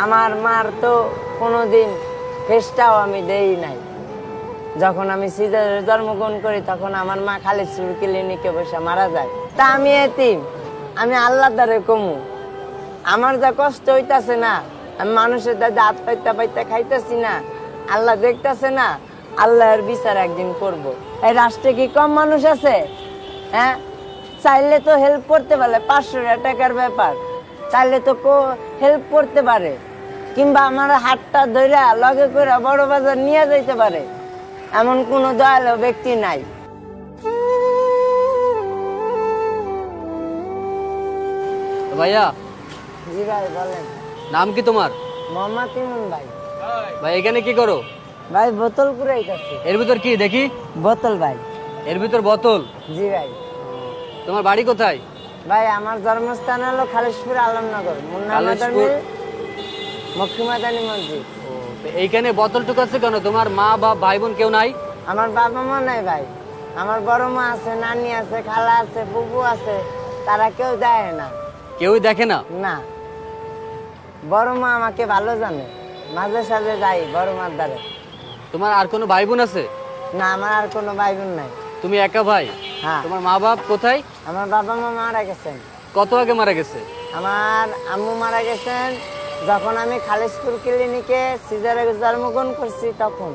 আমার মার তো কোনোদিন ফেসটাও আমি দেই নাই। যখন আমি সিজারে জন্মগ্রহণ করি তখন আমার মা খালিদপুর ক্লিনিকে বসে মারা যায়। তা আমি এতিম, আমি আল্লাহর দ্বারে কমু। আমার যা কষ্ট হইতাছে না, আমি মানুষের দাদা হাত পাইতে পাইতে খাইতেছি না, আল্লাহ দেখতেছে না, আল্লাহর বিচার একদিন করব। এই রাষ্ট্রে কি কম মানুষ আছে? হ্যাঁ, চাইলে তো হেল্প করতে পারে, 500 টাকার ব্যাপার, চাইলে তো হেল্প করতে পারে, কিংবা আমার হাতটা ধইরা লগে করে বড় বাজার নিয়ে যাইতে পারে, এমন কোনো দয়ালু ব্যক্তি নাই। ভাইয়া, জি ভাই বলেন। নাম কি তোমার? মোহাম্মদ ইমন ভাই। ভাই এখানে কি করো? ভাই বোতল কুড়াইতেছি। এর ভিতর কি দেখি? বোতল ভাই। এর ভিতর বোতল? জি ভাই। তোমার বাড়ি কোথায়? ভাই আমার জন্মস্থান হলো খালিশপুর আলমনগর, মুন্না খালিশপুর। মক্কিমাদানি মসজিদ। এইখানে বোতল টুকাচ্ছে কেন? তোমার মা বা ভাই বোন কেউ নাই? আমার বাবা মা নাই ভাই, আমার বড় মা আছে, নানি আছে, খালা আছে, ফুফু আছে, তারা কেউ দেয় না। কেউই দেখে না? না, বড় মা আমাকে ভালো জানে, মাঝে সাঝে যাই বড় মার দ্বারে। তোমার আর কোনো ভাই বোন আছে? না, আমার আর কোনো ভাই বোন নাই। তুমি একা ভাই? হ্যাঁ। তোমার মা বাপ কোথায়? আমার বাবা মা মারা গেছেন। কত আগে মারা গেছে? আমার আম্মু মারা গেছেন যখন আমি খালিশপুর ক্লিনিকে সিজারে জন্মগ্রহণ করছি তখন।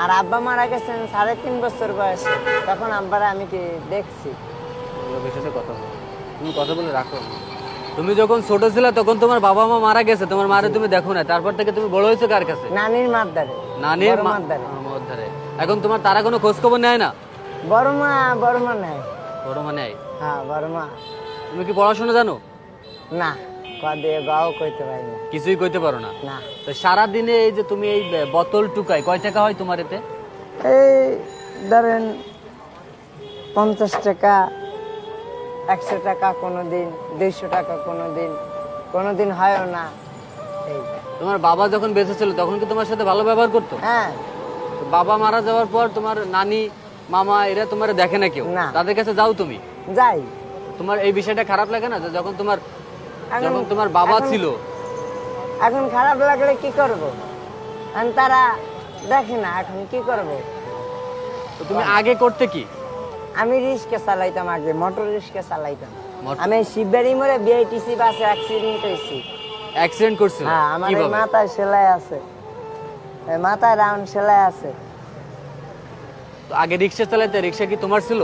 আর আব্বা মারা গেছেন 3.5 বছর বয়সে, তখন আব্বারা আমি কি দেখছি। বিষয়টা কথা বলো, তুমি কথা বলে রাখো। তুমি যখন ছোট ছিলে তখন তোমার বাবা মা মারা গেছে, তোমার মারে তুমি দেখো না, তারপর থেকে তুমি বড় হয়েছো কার কাছে? নানির মার দ্বারে। নানির মার দ্বারে। ধারে। এখন তোমার তারা কোনো খোঁজ খবর নেয় না? বড় মা নাই। বড় মা নেয়? হ্যাঁ, বড় মা। তুমি কি পড়াশোনা জানো? না, কদে গাও কইতে পারি না। কিছুই কইতে পারো না? না। তো সারা দিনে এই যে তুমি এই বোতল টুকাই, কয় টাকা হয় তোমার এতে? এই ধরেন 50 টাকা, 100 টাকা, কোনোদিন 200 টাকা, কোনোদিন হয়ও না। এই তোমার বাবা যখন বেঁচে ছিল তখন কি তোমার সাথে ভালো ব্যবহার করতো? হ্যাঁ। তো বাবা মারা যাওয়ার পর তোমার নানি মামা এরা তোমার দেখে না কেউ? না। তাদের কাছে যাও তুমি? যাই। তোমার এই বিষয়টা খারাপ লাগে না যে যখন এখন- তোমার বাবা এখন- ছিল? এখন খারাপ লাগলে কি করব? এখন তারা দেখে না, এখন কি করব? তো তুমি আগে করতে কি? আমি রিক্সা চালাইতাম, আগে মোটর রিক্সা চালাইতাম। মোটর- আমি শিববাড়ি মোড়ে বিআইটিসি বাসে অ্যাক্সিডেন্ট হয়েছি। অ্যাক্সিডেন্ট করছিল? হ্যাঁ, আমার এই কিভাবে? মাথায় সেলাই আছে, এই মাথায় রাউন্ড সেলাই আছে। তো আগে রিক্সা চালাইতে? রিক্সা কি তোমার ছিল?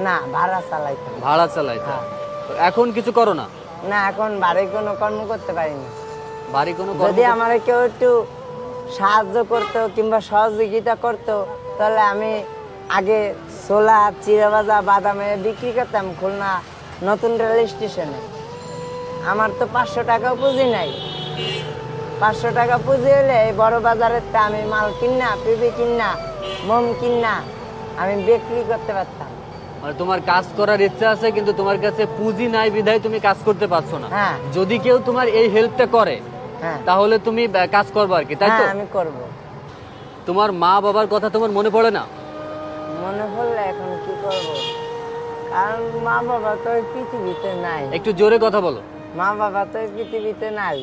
না, ভাড়া চালাইতাম। ভাড়া চালাইতে? হ্যাঁ। তো এখন কিছু করো না? না, এখন বাড়ি কোনো কর্ম করতে পারি না। বাড়ি কোনো যদি আমার কেউ একটু সাহায্য করতো কিংবা সহযোগিতা করতো তাহলে আমি আগে ছোলা, চিড়াভাজা, বাদামে বিক্রি করতাম খুলনা নতুন রেল স্টেশনে। আমার তো 500 টাকা পুঁজি নাই। 500 টাকা পুঁজি হলে এই বড় বাজারের তা আমি মাল কিনা, পিপি কিনা, মোম কিনা আমি বিক্রি করতে পারতাম। মানে তোমার কাজ করার ইচ্ছা আছে কিন্তু তোমার কাছে পুঁজি নাই বিধায় তুমি কাজ করতে পারছো না। হ্যাঁ। যদি কেউ তোমার এই হেল্পটা করে হ্যাঁ, তাহলে তুমি কাজ করবে আর কি, তাই তো? হ্যাঁ, আমি করব। তোমার মা বাবার কথা তোমার মনে পড়ে না? মনে পড়লে এখন কি করব, কারণ মা বাবা তো এই পৃথিবীতে নাই। একটু জোরে কথা বলো। মা বাবা তো এই পৃথিবীতে নাই,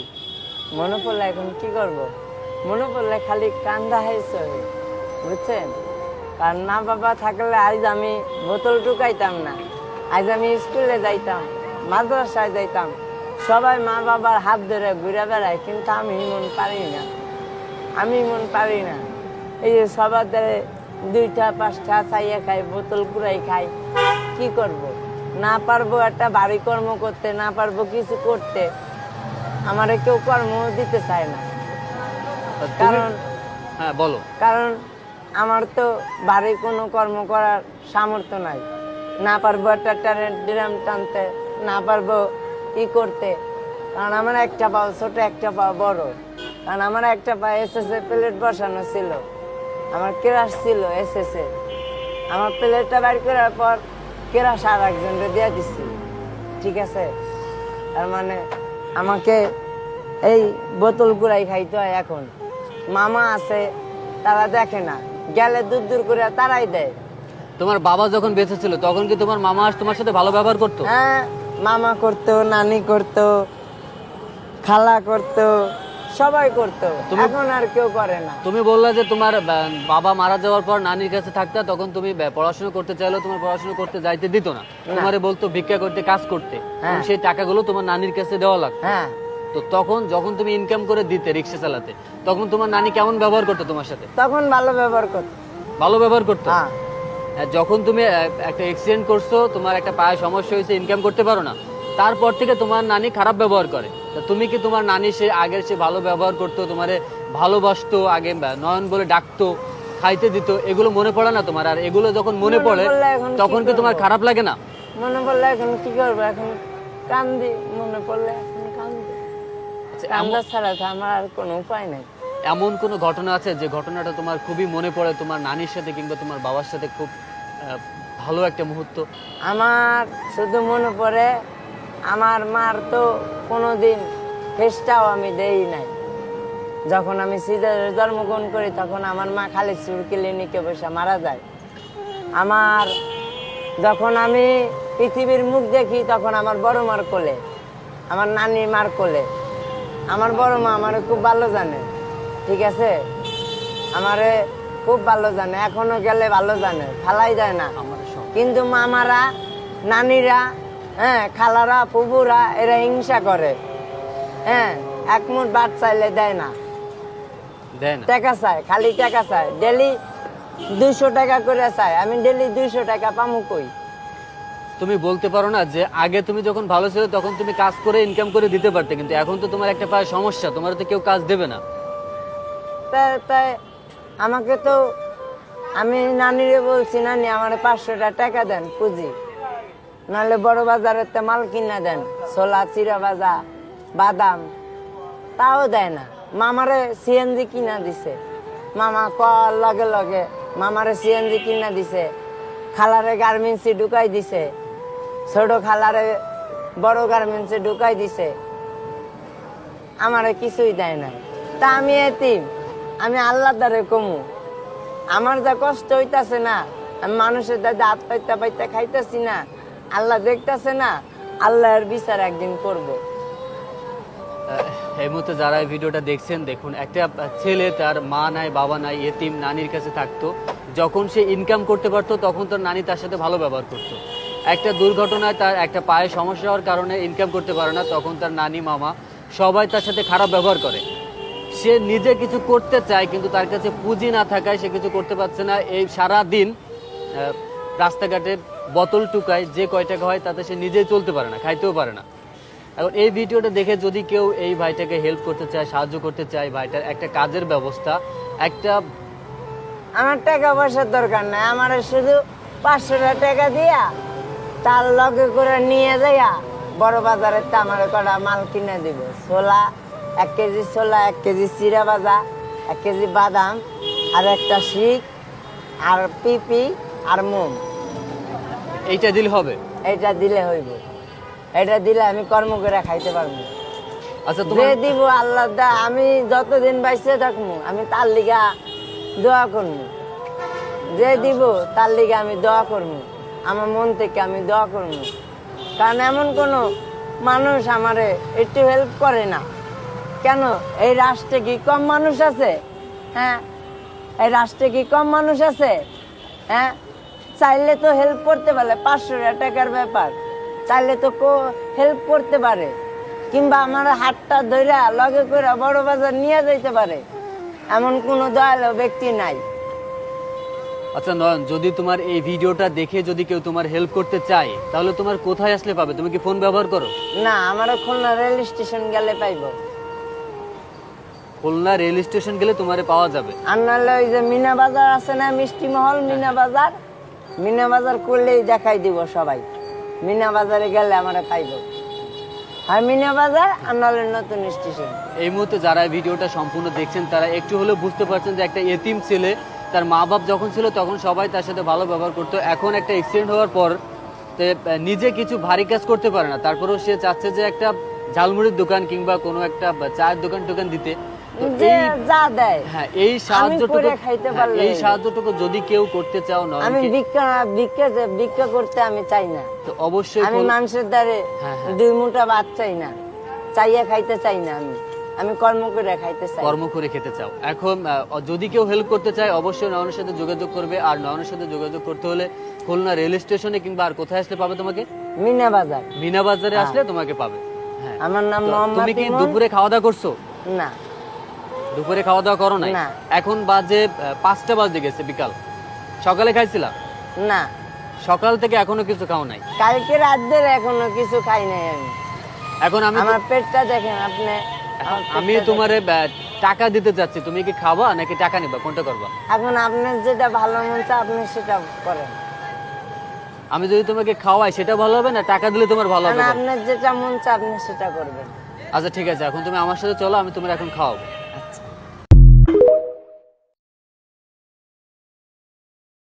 মনে পড়লে এখন কি করব? মনে পড়লে খালি কান্দা হয়েছে, বুঝছেন? কারণ মা বাবা থাকলে আজ আমি বোতল ঢুকাইতাম না, আজ আমি স্কুলে যাইতাম, মাদ্রাসায় যাইতাম, সবাই মা বাবার হাত ধরে ঘুরে বেড়ায়, কিন্তু আমি মন পারি না, এই যে সবার দ্বারে 2টা 5টা চাইয়া খাই, বোতল কুড়াই খাই, কি করব? না পারবো একটা বাড়ি কর্ম করতে, না পারবো কিছু করতে, আমারে কেউ কর্ম দিতে চায় না। কারণ হ্যাঁ বলো। কারণ আমার তো বাড়ি কোনো কর্ম করার সামর্থ্য নাই, না পারবো একটা ড্রাম টানতে, না পারবো ই করতে, কারণ আমার একটা পাও ছোট, একটা পাও বড়। কারণ আমার একটা পা এসএসএ প্লেট বসানো ছিল, আমার কেরাস ছিল এসএসএ, আমার প্লেটটা বাইর করার পর কেরাস আর একজনকে দিয়ে দিচ্ছি, ঠিক আছে? তার মানে আমাকে এই বোতল কুড়াই খাইতে হয়। এখন মামা আছে, তারা দেখে না, গেলে দূর দূর করে তারাই দেয়। তোমার বাবা যখন বেঁচে ছিল তখন কি তোমার মামা তোমার সাথে ভালো ব্যবহার করতো? হ্যাঁ, মামা করতো, নানি করতো, খালা করতো, সবাই করতো, এখন আর কেউ করে না। তুমি বললা যে তোমার বাবা মারা যাওয়ার পর নানির কাছে থাকতা, তখন তুমি পড়াশোনা করতে চাইলেও তোমার পড়াশোনা করতে যাইতে দিত না, তোমারে বলতো ভিক্ষা করতে, কাজ করতে, এবং সেই টাকাগুলো তোমার নানির কাছে দেওয়া লাগতো। হ্যাঁ, তো তখন যখন তুমি ইনকাম করে দিতে রিক্সা চালাতে, তখন তোমার নানি কেমন ব্যবহার করতো তোমার সাথে? তখন ভালো ব্যবহার করতো। ভালো ব্যবহার করতো। হ্যাঁ, যখন তুমি একটা অ্যাক্সিডেন্ট করছো, তোমার একটা পায়ে সমস্যা হয়েছে, ইনকাম করতে পারো না, তারপর থেকে তোমার নানি খারাপ ব্যবহার করে। তা তুমি কি তোমার নানি সে আগের সে ভালো ব্যবহার করতো, তোমারে ভালোবাসতো, আগে নয়ন বলে ডাকতো, খাইতে দিত, এগুলো মনে পড়ে না তোমার? আর এগুলো যখন মনে পড়ে পড়লে এখন কি তখন কি তোমার করবো? খারাপ লাগে না? মনে পড়লে এখন কি করবো, এখন কান্দি, মনে পড়লে এখন কান্দি। কান্দা ছাড়া তো আমার আর কোনো উপায় নেই। এমন কোনো ঘটনা আছে যে ঘটনাটা তোমার খুবই মনে পড়ে, তোমার নানির সাথে কিংবা তোমার বাবার সাথে খুব ভালো একটা মুহূর্ত? আমার শুধু মনে পড়ে, আমার মার তো কোনোদিন ফেসটাও আমি দেই নাই। যখন আমি সিজারে জন্মগ্রহণ করি তখন আমার মা খালিদপুর ক্লিনিকে বসে মারা যায়। আমার যখন আমি পৃথিবীর মুখ দেখি তখন আমার বড় মার কোলে, আমার নানি মার কোলে। আমার বড় মা আমারে খুব ভালো জানে, ঠিক আছে, আমারে খুব ভালো জানে, এখনো গেলে ভালো জানে, ফালাই যায় না। কিন্তু মামারা, নানিরা, হ্যাঁ, খালারা, ফুবুরা, এরা হিংসা করে। হ্যাঁ, এক মুঠ ভাত চাইলে দেয় না, টাকা চায়, খালি টাকা চায়, ডেলি 200 টাকা করে চায়। আমি ডেলি 200 টাকা পামু কই? তুমি বলতে পারো না যে আগে তুমি যখন ভালো ছিল তখন তুমি কাজ করে ইনকাম করে দিতে পারতে, কিন্তু এখন তো তোমার একটা পায়ে সমস্যা, তোমার তো কেউ কাজ দেবে না। তাই আমাকে তো, আমি নানিরে বলছি, নানি আমার 500 টাকা দেন পুঁজি, নাহলে বড় বাজারের তে মাল কিনা দেন, ছোলা, চিরা ভাজা, বাদাম, তাও দেয় না। মামারে সিএনজি কিনা দিছে, মামা কর লগে লগে মামারে সিএনজি কিনা দিছে, খালারে গার্মেন্টসে ঢুকাই দিছে, ছোট খালারে বড় গার্মেন্টসে ঢুকাই দিছে, আমারে কিছুই দেয় না। তা আমি এতিম, আমি আল্লাহ দ্বারে কমু, আমার যা কষ্ট হইতাছে না, আমি মানুষের দাদা হাত পাইতে পাইতে খাইতেছি না, আল্লাহ দেখতেছে না, আল্লাহর বিচার একদিন করব। এই মুহূর্তে যারা এই ভিডিওটা দেখছেন, দেখুন, একটা ছেলে তার মা নাই, বাবা নাই, এতিম, নানির কাছে থাকতো। যখন সে ইনকাম করতে পারতো তখন তার নানি তার সাথে ভালো ব্যবহার করতো। একটা দুর্ঘটনায় তার একটা পায়ে সমস্যা হওয়ার কারণে ইনকাম করতে পারে না, তখন তার নানি, মামা সবাই তার সাথে খারাপ ব্যবহার করে। সে নিজে কিছু করতে চায় কিন্তু তার কাছে পুঁজি না থাকায় সে কিছু করতে পারছে না। এই সারা দিন রাস্তাঘাটে বোতল টুকায়, যে কয় টাকা হয় তাতে সে নিজেই চলতে পারে না, খাইতেও পারে না। এখন এই ভিডিওটা দেখে যদি কেউ এই ভাইটাকে হেল্প করতে চায়, সাহায্য করতে চায়, ভাইটার একটা কাজের ব্যবস্থা, একটা, আমার টাকা পয়সার দরকার নাই, আমার শুধু 500 টাকা দিয়া তার লগে করে নিয়ে যাইয়া বড় বাজারের তে আমার কটা মাল কিনে দিব, ছোলা 1 কেজি, ছোলা 1 কেজি, চিরা ভাজা 1 কেজি, বাদাম আর একটা শিক আর পিপি আর মোম, এইটা দিলে হবে? এটা দিলে হইব, এটা দিলে আমি কর্ম করে খাইতে পারবো। আচ্ছা, যে তোমার দিব আল্লাহ দা, আমি যতদিন বাইসে থাকবো আমি তার লিগা দোয়া করবো, যে দিব তার লিগা আমি দোয়া করবো, আমার মন থেকে আমি দোয়া করবো। কারণ এমন কোনো মানুষ আমারে একটু হেল্প করে না কেন? এই রাষ্ট্রে কি কম মানুষ আছে? হ্যাঁ, এই রাষ্ট্রে কি কম মানুষ আছে? হ্যাঁ, চাইলে তো হেল্প করতে পারে, 500 টাকার ব্যাপার, চাইলে তো হেল্প করতে পারে, কিংবা আমার হাতটা ধইরা লগে করে বড় বাজার নিয়ে যাইতে পারে, এমন কোনো দয়ালু ব্যক্তি নাই। আচ্ছা নয়ন, যদি তোমার এই ভিডিওটা দেখে যদি কেউ তোমার হেল্প করতে চায় তাহলে তোমার কোথায় আসলে পাবে? তুমি কি ফোন ব্যবহার করো? না, আমার খুলনা রেল স্টেশন গেলে পাইবো। খুলনা রেল স্টেশন গেলে তোমারে পাওয়া যাবে। আর নাহলে ওই যে মিনা বাজার আছে না, মিষ্টি মহল, মিনা বাজার, মিনা বাজার করলেই দেখাই দিব সবাই, মিনা বাজারে গেলে আমারে পাইবো। আর মিনা বাজার আর নাহলে নতুন স্টেশন। এই মুহূর্তে যারা এই ভিডিওটা সম্পূর্ণ দেখছেন তারা একটু হলেও বুঝতে পারছেন যে একটা এতিম ছেলে, তার মা বাপ যখন ছিল তখন সবাই তার সাথে ভালো ব্যবহার করতো, এখন একটা অ্যাক্সিডেন্ট হওয়ার পর নিজে কিছু ভারী কাজ করতে পারে না, তারপরেও সে চাচ্ছে যে একটা ঝালমুড়ির দোকান কিংবা কোনো একটা চায়ের দোকান দিতে। তো যে যা দেয়, হ্যাঁ, এই সাহায্যটুকু যদি কেউ করতে চাও না, আমি ভিক্ষা করতে আমি চাই না, তো অবশ্যই আমি মানুষের দ্বারে 2 মুঠা ভাত চাই না, চাইয়া খাইতে চাই না আমি। আমি কর্ম করে খাইতে চাই। কর্ম করে খেতে চাও। এখন যদি কেউ হেল্প করতে চায় অবশ্যই নয়নের সাথে যোগাযোগ করবে। আর নয়নের সাথে যোগাযোগ করতে হলে খুলনা রেল স্টেশনে কিংবা আর কোথায় আসলে পাবে তোমাকে? মিনা বাজার। মিনা বাজারে আসলে তোমাকে পাবে। হ্যাঁ। আমার নাম তো মোহাম্মদ তুমি কি ইমন। দুপুরে খাওয়া দাওয়া করছো? না, দুপুরে খাওয়া দাওয়া করো নাই? না। এখন বাজে 5টা বাজে গেছে বিকাল। সকালে খাইছিলা? না, সকাল থেকে এখনো কিছু খাও নাই? কালকে রাত ধরে এখনো কিছু খাই নাই আমি। এখন আমি আমার পেটটা দেখেন আপনি। এখন আমার আমি পেটটা তোমারে টাকা দিতে চাচ্ছি, তুমি কি খাবা নাকি টাকা নিবা, কোনটা করবা? দেখেন। এখন আপনার যেটা ভালো মন চায় আপনি সেটা করেন। আমি যদি তোমাকে খাওয়াই সেটা ভালো হবে না টাকা দিলে তোমার ভালো হবে? আপনার যেটা মন চায় আপনি সেটা করবেন। আচ্ছা ঠিক আছে, এখন তুমি আমার সাথে চলো, আমি তোমার এখন খাওয়াবো।